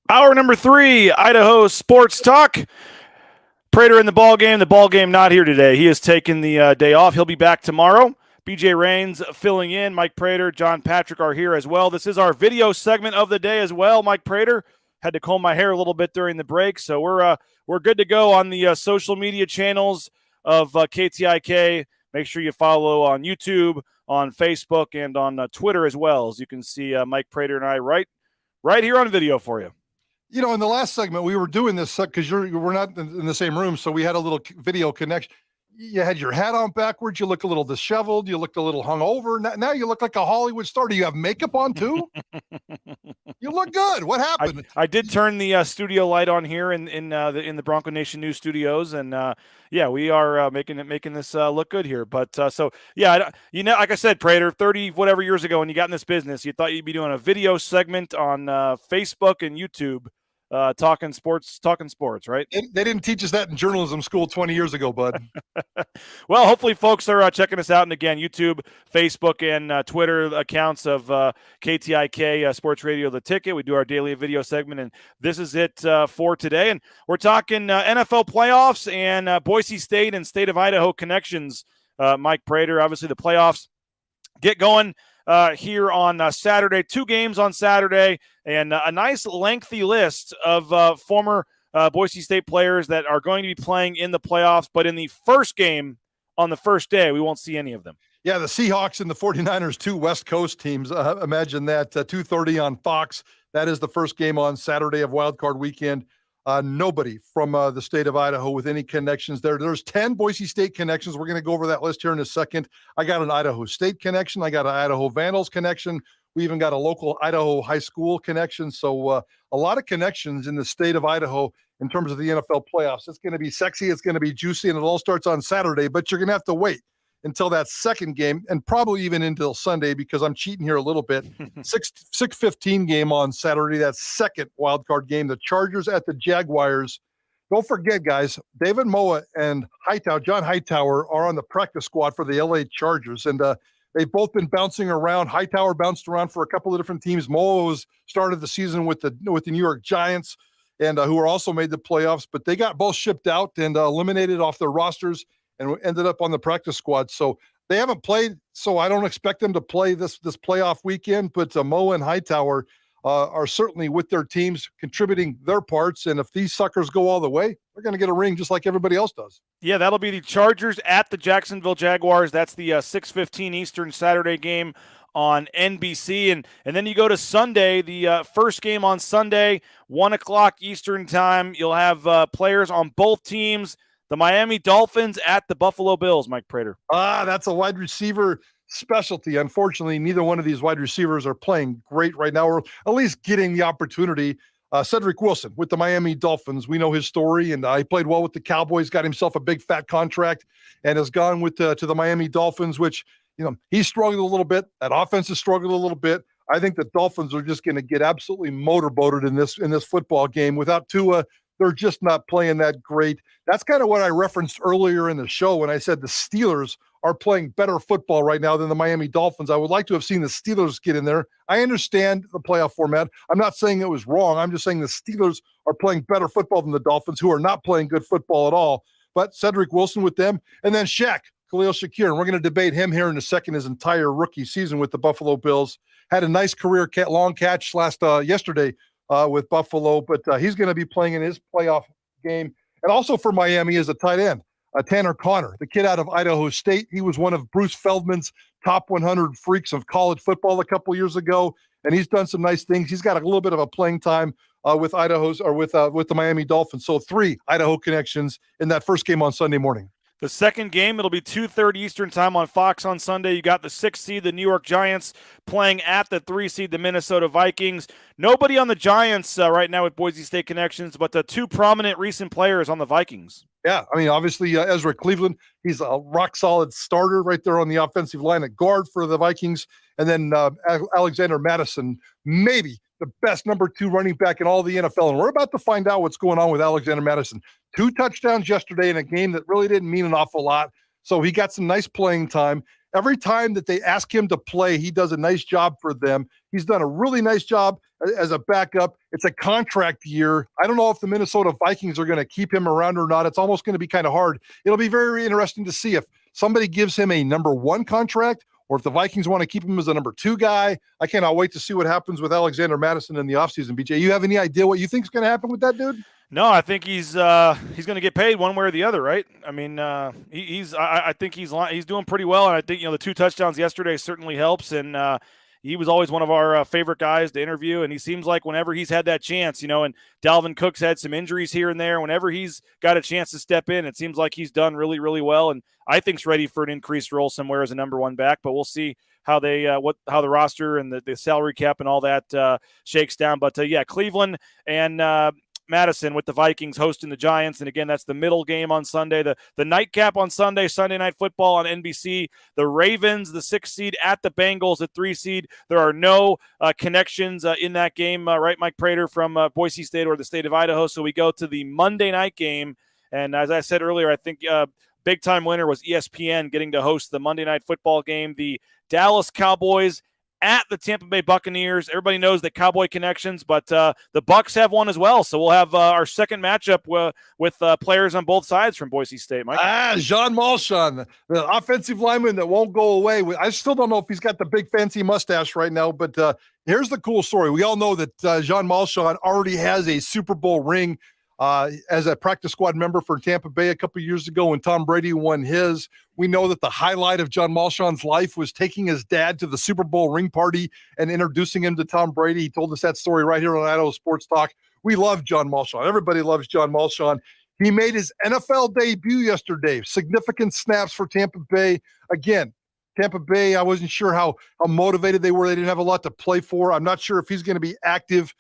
Hour number 3, Idaho Sports Talk. Prater in the ballgame. The ballgame not here today. He has taken the day off. He'll be back tomorrow. B.J. Rains filling in. Mike Prater, John Patrick are here as well. This is our video segment of the day as well. Mike Prater had to comb my hair a little bit during the break, so we're good to go on the social media channels of KTIK. Make sure you follow on YouTube, on Facebook, and on Twitter as well. As you can see, Mike Prater and I right here on video for you. You know, in the last segment, we were doing this because we're not in the same room, so we had a little video connection. You had your hat on backwards. You look a little disheveled. You looked a little hungover. Now you look like a Hollywood star. Do you have makeup on too? You look good. What happened? I did turn the studio light on here in the Bronco Nation News Studios, and yeah, we are making this look good here. But so yeah, like I said, Prater, 30 whatever years ago, when you got in this business, you thought you'd be doing a video segment on Facebook and YouTube. Talking sports, right? They didn't teach us that in journalism school 20 years ago, bud. Well, hopefully folks are checking us out. And again, YouTube, Facebook, and Twitter accounts of KTIK Sports Radio The Ticket. We do our daily video segment, and this is it for today. And we're talking NFL playoffs and Boise State and State of Idaho connections. Mike Prater, obviously the playoffs get going here on Saturday. 2 games on Saturday, and a nice lengthy list of former Boise State players that are going to be playing in the playoffs. But in the first game on the first day, we won't see any of them. Yeah, the Seahawks and the 49ers, 2 West Coast teams. Imagine that, 2:30 on Fox. That is the first game on Saturday of Wild Card Weekend. Nobody from the state of Idaho with any connections there. There's 10 Boise State connections. We're going to go over that list here in a second. I got an Idaho State connection. I got an Idaho Vandals connection. We even got a local Idaho high school connection. So a lot of connections in the state of Idaho in terms of the NFL playoffs. It's going to be sexy. It's going to be juicy, and it all starts on Saturday. But you're going to have to wait until that second game, and probably even until Sunday, because I'm cheating here a little bit. 6:15 game on Saturday, that second wild card game, the Chargers at the Jaguars. Don't forget, guys, David Moa and John Hightower are on the practice squad for the LA Chargers, and they've both been bouncing around. Hightower bounced around for a couple of different teams. Moa was started the season with the New York Giants, and who were also made the playoffs, but they got both shipped out and eliminated off their rosters and ended up on the practice squad. So they haven't played, so I don't expect them to play this playoff weekend. But Moa and Hightower are certainly with their teams contributing their parts. And if these suckers go all the way, they're going to get a ring just like everybody else does. Yeah, that'll be the Chargers at the Jacksonville Jaguars. That's the 6:15 Eastern Saturday game on NBC. And then you go to Sunday, the first game on Sunday, 1 o'clock Eastern time. You'll have players on both teams. The Miami Dolphins at the Buffalo Bills, Mike Prater. That's a wide receiver specialty. Unfortunately, neither one of these wide receivers are playing great right now, or at least getting the opportunity. Cedric Wilson with the Miami Dolphins. We know his story, and he played well with the Cowboys, got himself a big fat contract, and has gone with to the Miami Dolphins, which, he's struggled a little bit. That offense has struggled a little bit. I think the Dolphins are just going to get absolutely motorboated in this football game. Without Tua, they're just not playing that great. That's kind of what I referenced earlier in the show when I said the Steelers are playing better football right now than the Miami Dolphins. I would like to have seen the Steelers get in there. I understand the playoff format. I'm not saying it was wrong. I'm just saying the Steelers are playing better football than the Dolphins, who are not playing good football at all. But Cedric Wilson with them, and then Khalil Shakir, and we're going to debate him here in a second. His entire rookie season with the Buffalo Bills, had a nice career long catch yesterday with Buffalo, but he's going to be playing in his playoff game. And also for Miami is a tight end, Tanner Connor, the kid out of Idaho State. He was one of Bruce Feldman's top 100 freaks of college football a couple years ago, and he's done some nice things. He's got a little bit of a playing time with the Miami Dolphins. So 3 Idaho connections in that first game on Sunday morning. The second game, it'll be 2:30 Eastern time on Fox on Sunday. You got the 6th seed, the New York Giants, playing at the 3 seed, the Minnesota Vikings. Nobody on the Giants right now with Boise State connections, but the 2 prominent recent players on the Vikings. Yeah, I mean, obviously Ezra Cleveland, he's a rock-solid starter right there on the offensive line at guard for the Vikings. And then Alexander Madison, maybe the best number 2 running back in all the NFL. And we're about to find out what's going on with Alexander Madison. 2 touchdowns yesterday in a game that really didn't mean an awful lot. So he got some nice playing time. Every time that they ask him to play, he does a nice job for them. He's done a really nice job as a backup. It's a contract year. I don't know if the Minnesota Vikings are going to keep him around or not. It's almost going to be kind of hard. It'll be very, very interesting to see if somebody gives him a number 1 contract or if the Vikings want to keep him as a number 2 guy. I cannot wait to see what happens with Alexander Mattison in the offseason. BJ, you have any idea what you think is going to happen with that dude? No, I think he's going to get paid one way or the other, right? I mean, I think he's doing pretty well, and I think the 2 touchdowns yesterday certainly helps. And he was always one of our favorite guys to interview, and he seems like whenever he's had that chance, and Dalvin Cook's had some injuries here and there. Whenever he's got a chance to step in, it seems like he's done really, really well, and I think he's ready for an increased role somewhere as a number 1 back. But we'll see how they how the roster and the salary cap and all that shakes down. But yeah, Cleveland and Madison with the Vikings hosting the Giants. And again, that's the middle game on Sunday. The nightcap on Sunday, Sunday Night Football on NBC. The Ravens, the 6th seed, at the Bengals, the 3 seed. There are no connections in that game, right, Mike Prater, from Boise State or the state of Idaho. So we go to the Monday night game. And as I said earlier, I think big-time winner was ESPN getting to host the Monday Night Football game. The Dallas Cowboys at the Tampa Bay Buccaneers. Everybody knows the Cowboy connections, but the Bucs have one as well. So we'll have our second matchup with players on both sides from Boise State, Mike. Jean Malchon, the offensive lineman that won't go away. I still don't know if he's got the big fancy mustache right now, but here's the cool story. We all know that Jean Malchon already has a Super Bowl ring as a practice squad member for Tampa Bay a couple of years ago when Tom Brady won his. We know that the highlight of John Malchon's life was taking his dad to the Super Bowl ring party and introducing him to Tom Brady. He told us that story right here on Idaho Sports Talk. We love John Malchon. Everybody loves John Malchon. He made his NFL debut yesterday. Significant snaps for Tampa Bay. Again, Tampa Bay, I wasn't sure how motivated they were. They didn't have a lot to play for. I'm not sure if he's going to be active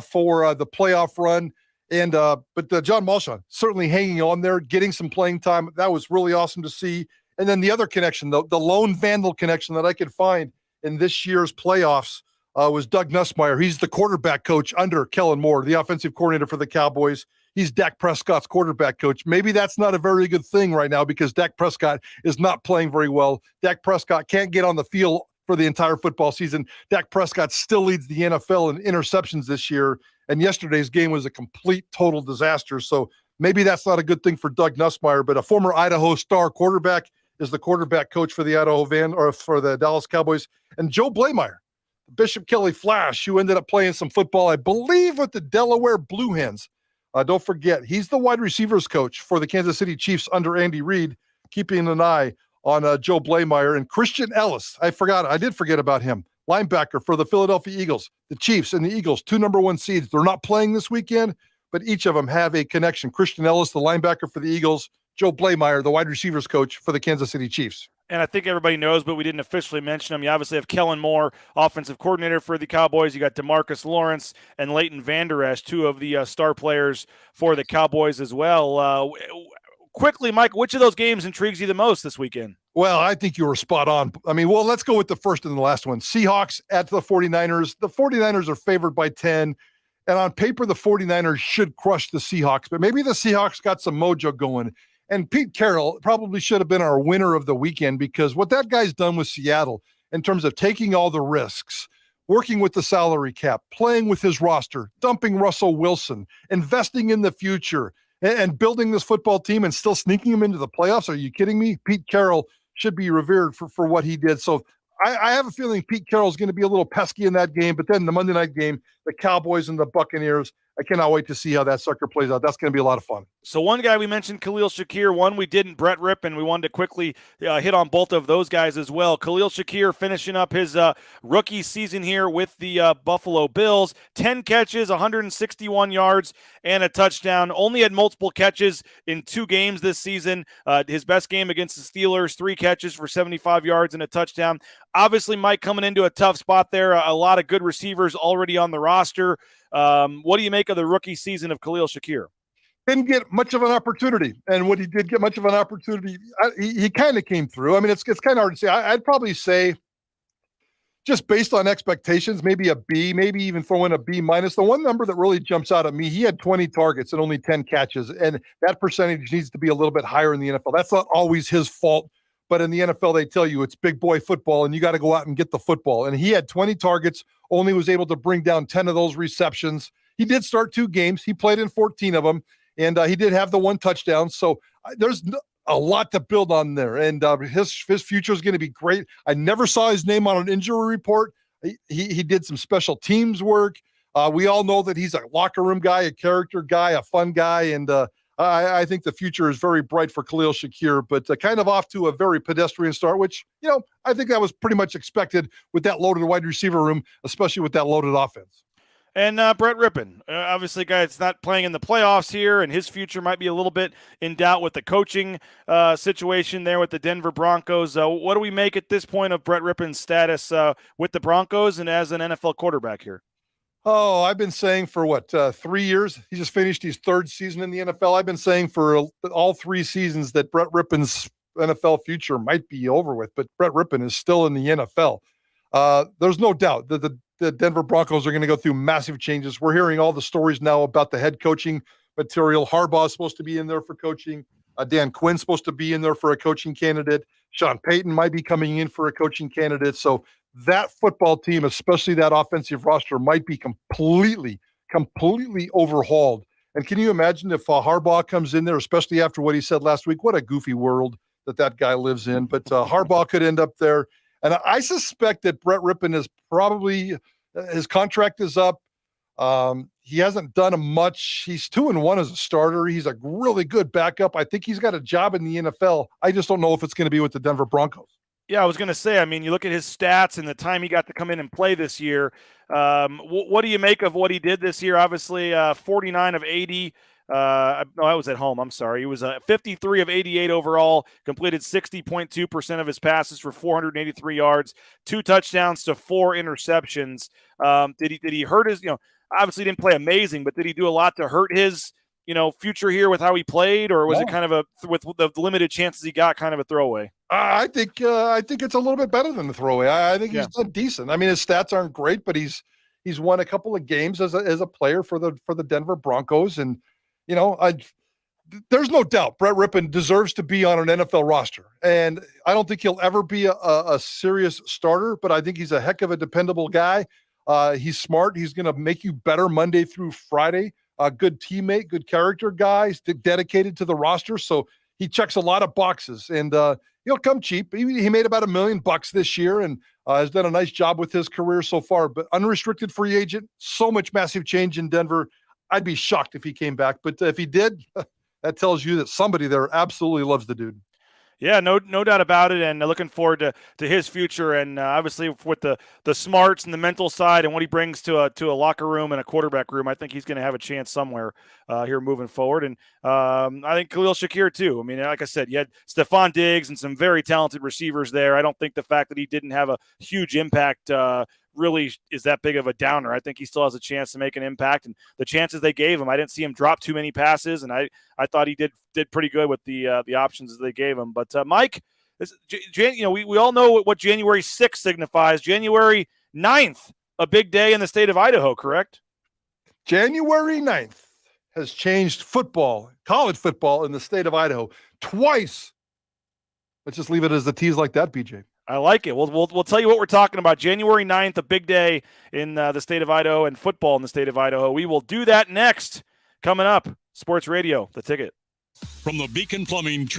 for the playoff run. But John Malchon certainly hanging on there, getting some playing time. That was really awesome to see. And then the other connection, the lone Vandal connection that I could find in this year's playoffs was Doug Nussmeier. He's the quarterback coach under Kellen Moore, the offensive coordinator for the Cowboys. He's Dak Prescott's quarterback coach. Maybe that's not a very good thing right now because Dak Prescott is not playing very well. Dak Prescott can't get on the field for the entire football season. Dak Prescott still leads the NFL in interceptions this year. And yesterday's game was a complete, total disaster. So maybe that's not a good thing for Doug Nussmeier, but a former Idaho Star quarterback is the quarterback coach for the for the Dallas Cowboys. And Joe Blameyer, Bishop Kelly Flash, who ended up playing some football, I believe, with the Delaware Blue Hens. Don't forget, he's the wide receivers coach for the Kansas City Chiefs under Andy Reid, keeping an eye on Joe Blameyer. And Christian Ellis, I did forget about him. Linebacker for the Philadelphia Eagles. The Chiefs and the Eagles, 2 number 1 seeds. They're not playing this weekend, but each of them have a connection. Christian Ellis, the linebacker for the Eagles. Joe Blameyer, the wide receivers coach for the Kansas City Chiefs. And I think everybody knows, but we didn't officially mention him. You obviously have Kellen Moore, offensive coordinator for the Cowboys. You got DeMarcus Lawrence and Leighton Vander Esch, 2 of the star players for the Cowboys as well. Quickly, Mike, which of those games intrigues you the most this weekend? Well, I think you were spot on. I mean, let's go with the first and the last one. Seahawks at the 49ers. The 49ers are favored by 10. And on paper, the 49ers should crush the Seahawks. But maybe the Seahawks got some mojo going. And Pete Carroll probably should have been our winner of the weekend because what that guy's done with Seattle in terms of taking all the risks, working with the salary cap, playing with his roster, dumping Russell Wilson, investing in the future, and building this football team and still sneaking them into the playoffs. Are you kidding me? Pete Carroll should be revered for what he did. So I have a feeling Pete Carroll is going to be a little pesky in that game. But then the Monday night game, the Cowboys and the Buccaneers, I cannot wait to see how that sucker plays out. That's going to be a lot of fun. So one guy we mentioned, Khalil Shakir. One we didn't, Brett Rippon. We wanted to quickly hit on both of those guys as well. Khalil Shakir finishing up his rookie season here with the Buffalo Bills. 10 catches, 161 yards, and a touchdown. Only had multiple catches in 2 games this season. His best game against the Steelers, 3 catches for 75 yards and a touchdown. Obviously, Mike coming into a tough spot there. A lot of good receivers already on the roster. What do you make of the rookie season of Khalil Shakir? Didn't get much of an opportunity. And when he did get much of an opportunity, he kind of came through. I mean, it's kind of hard to say. I'd probably say, just based on expectations, maybe a B, maybe even throw in a B minus. The one number that really jumps out at me, he had 20 targets and only 10 catches. And that percentage needs to be a little bit higher in the NFL. That's not always his fault. But in the NFL, they tell you it's big boy football and you got to go out and get the football. And he had 20 targets, only was able to bring down 10 of those receptions. He did start 2 games. He played in 14 of them, and he did have the 1 touchdown. So there's a lot to build on there. And his future is going to be great. I never saw his name on an injury report. He did some special teams work. We all know that he's a locker room guy, a character guy, a fun guy, and I think the future is very bright for Khalil Shakir, but kind of off to a very pedestrian start, which, I think that was pretty much expected with that loaded wide receiver room, especially with that loaded offense. And Brett Rippon, obviously, guy that's not playing in the playoffs here, and his future might be a little bit in doubt with the coaching situation there with the Denver Broncos. What do we make at this point of Brett Rippon's status with the Broncos and as an NFL quarterback here? Oh, I've been saying for 3 years? He just finished his 3rd season in the NFL. I've been saying for all 3 seasons that Brett Rippon's NFL future might be over with, but Brett Rippon is still in the NFL. There's no doubt that the Denver Broncos are going to go through massive changes. We're hearing all the stories now about the head coaching material. Harbaugh is supposed to be in there for coaching. Dan Quinn's supposed to be in there for a coaching candidate. Sean Payton might be coming in for a coaching candidate. So that football team, especially that offensive roster, might be completely overhauled. And can you imagine if Harbaugh comes in there, especially after what he said last week? What a goofy world that guy lives in. But Harbaugh could end up there. And I suspect that Brett Rippon is probably his contract is up. He hasn't done much. He's 2-1 as a starter. He's a really good backup. I think he's got a job in the NFL. I just don't know if it's going to be with the Denver Broncos. Yeah, I was going to say, you look at his stats and the time he got to come in and play this year. What do you make of what he did this year? Obviously, 49 of 80. No, I was at home. I'm sorry. He was 53 of 88 overall, completed 60.2% of his passes for 483 yards, 2 touchdowns to 4 interceptions. Did he hurt his, obviously didn't play amazing, but did he do a lot to hurt his, future here with how he played, or was it kind of with the limited chances he got, kind of a throwaway? I think it's a little bit better than the throwaway. I think he's done decent. His stats aren't great, but he's won a couple of games as a player for the Denver Broncos, and there's no doubt Brett Rippon deserves to be on an NFL roster, and I don't think he'll ever be a serious starter, but I think he's a heck of a dependable guy. He's smart. He's going to make you better Monday through Friday. A good teammate, good character guy, dedicated to the roster. So he checks a lot of boxes, and he'll come cheap. He made about $1 million this year, and has done a nice job with his career so far. But unrestricted free agent, so much massive change in Denver. I'd be shocked if he came back, but if he did, that tells you that somebody there absolutely loves the dude. Yeah, no doubt about it, and looking forward to his future, and obviously with the smarts and the mental side and what he brings to a locker room and a quarterback room, I think he's going to have a chance somewhere here moving forward. And I think Khalil Shakir too. Like I said, you had Stephon Diggs and some very talented receivers there. I don't think the fact that he didn't have a huge impact really is that big of a downer. I think he still has a chance to make an impact, and the chances they gave him, I didn't see him drop too many passes, and I thought he did pretty good with the options that they gave him. But Mike, we all know what January 6th signifies. January 9th, a big day in the state of Idaho, correct? January 9th has changed football, college football in the state of Idaho twice. Let's just leave it as a tease like that, BJ. I like it. We'll tell you what we're talking about. January 9th, a big day in the state of Idaho and football in the state of Idaho. We will do that next. Coming up, Sports Radio, The Ticket. From the Beacon Plumbing Traffic